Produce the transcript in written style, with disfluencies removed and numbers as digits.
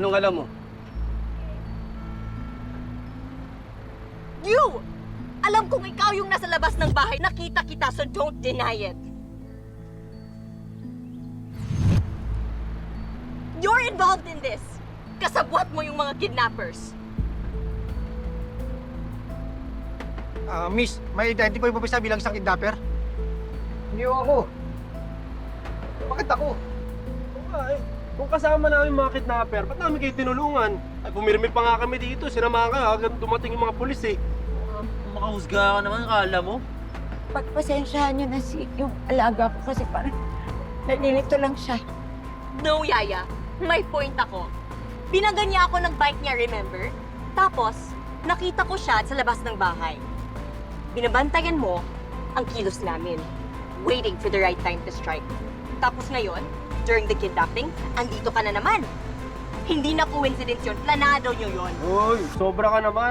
Anong alam mo? You! Alam kong ikaw yung nasa labas ng bahay. Nakita kita, so don't deny it. You're involved in this. Kasabwat mo yung mga kidnappers. Miss, may identify mo ba siya bilang isang kidnapper? Hindi ako. Bakit ako? Oo nga eh. Kung kasama namin mga kidnapper, ba't namin kayo tinulungan? Ay, pumirmi pa nga kami dito, sinamahan ka, hanggang dumating yung mga pulis eh. Makahusga ka naman, kala mo? Pagpasensyahan niyo na yung alaga ko kasi parang nalilito lang siya. No, Yaya. May point ako. Binangga niya ako ng bike niya, remember? Tapos, nakita ko siya sa labas ng bahay. Binabantayan mo ang kilos namin. Waiting for the right time to strike. Tapos ngayon, during the kidnapping, andito ka na naman. Hindi na coincidence yun. Planado niyo yun. Uy, sobra ka naman.